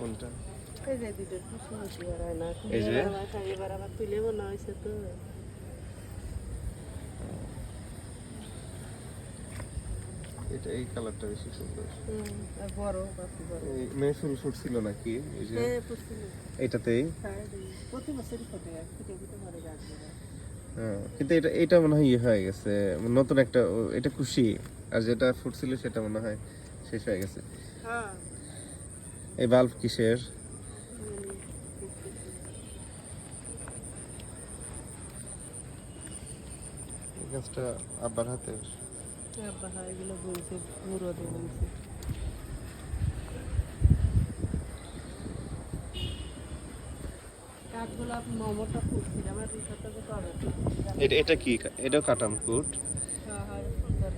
কোনটা? এই যে দুটো খুশি হয়েছি আর হয় না এই যে এবার আবার তুলে মনে হয়েছে তো এটা এই কালারটা বেশি সুন্দর। আর বড় বাকি বড় এই মেসুল ফুটছিল নাকি এই যে হ্যাঁ পুষছিল এটাতেই? প্রতি বছরই ফোটে ফুটে ফুটে মরে যাচ্ছে হ্যাঁ, কিন্তু এটা এটা মনে হয় ইয়ে হয়ে গেছে, নতুন একটা এটা খুশি, আর যেটা ফুটছিল সেটা মনে হয় শেষ হয়ে গেছে। হ্যাঁ এই বাল্ব কিসের? এই গাছটা আব্বার হাতের। আব্বা হয় এগুলো বলছে মুরদে বলছে কাঠগুলো মোমোটা ফুটছিল আমার দুই শতকে পাবে এটা এটা কি? এটাও কাটাম কুট? হ্যাঁ হ্যাঁ সুন্দর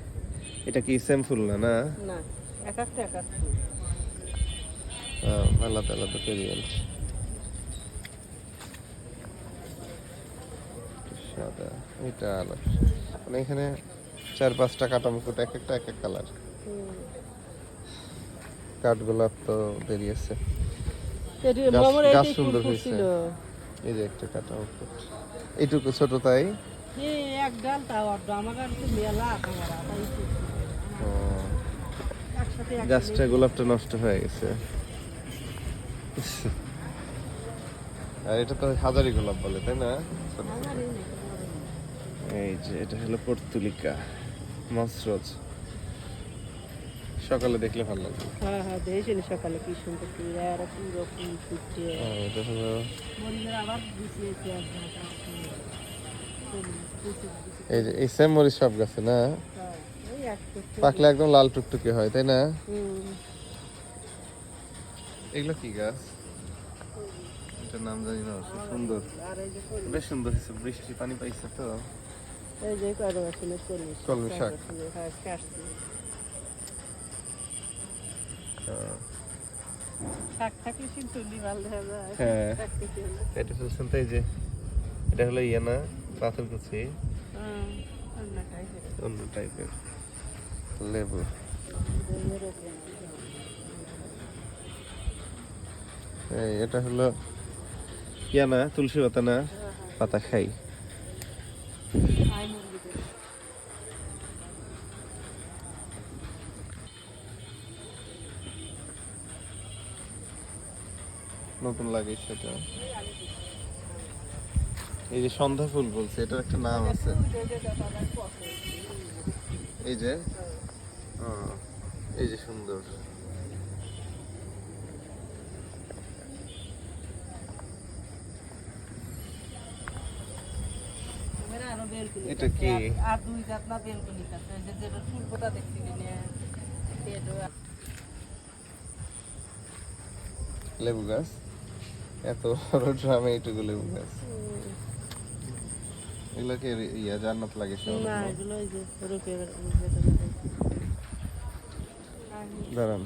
এটা কি সেম ফুল না? না, না এক একটা আলাদা আলাদা ভেরিয়েন্ট। সাদা, এটা আলাদা, মানে এখানে 4-5টা কাটা মুকুট, এক একটা এক এক কালার। কাঠগোলাপ তো বেরিয়েছে, গাছ সুন্দর হয়েছে। এই যে একটা কাটা মুকুট, এইটুকু ছোট তাই। এক ডাল তাও আমার গাড়িতে মেলা একসাথে গাছটা গোলাপটা নষ্ট হয়ে গেছে। আর এটা তো হাজারি গোলাপ বলে তাই না? এই যে এটা হলো পর্তুলিকা মসরোজ, সকালে দেখলে ভালো লাগবে। হ্যাঁ হ্যাঁ দেখেছিলি সকালে কি সুন্দর আর পুরো ফুল ফুটছে এটা হলো মরিচের আবার বিছিয়েছে এই যে এই সেম মরিচ সব গাছে না? পাকলে একদম লাল টুকটুকে হয় তাই না? এগুলো কি গাছ? এটার নাম জানি না, সুন্দর, বেশ সুন্দর হয়েছে, বৃষ্টি পানি পাইছে তো। এই যে কলমি শাক। শাক থাকলে সিমটুলি ভালো দেখা যায়। হ্যাঁ এটা ফেলছেন তো, এই যে এটা হলো ইয়ে না, পাথরকুচি, অন্য টাইপের লেবু। এই এটা হলো ইয়া না, তুলসী পাতা না, পাতা খাই। নতুন লাগে সেটা। এই যে সন্ধ্যা ফুল বলছে, এটার একটা নাম আছে। এই যে এই যে সুন্দর, এটা কি? আর দুই জাত না বেলকনি আছে যেটা ফুল পোতা দেখছি লেবু গাছ, এত বড় ড্রামে এইটুকু লেবু গাছ। এগুলোকে ইয়া জান্নাত লাগিয়েছে না এগুলো ওই যে রূপে দাঁড়ান,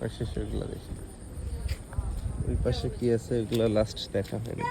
ওই শেষে ওইগুলো দেখি। ওই পাশে কি আছে ওইগুলো লাস্ট দেখা হয়নি।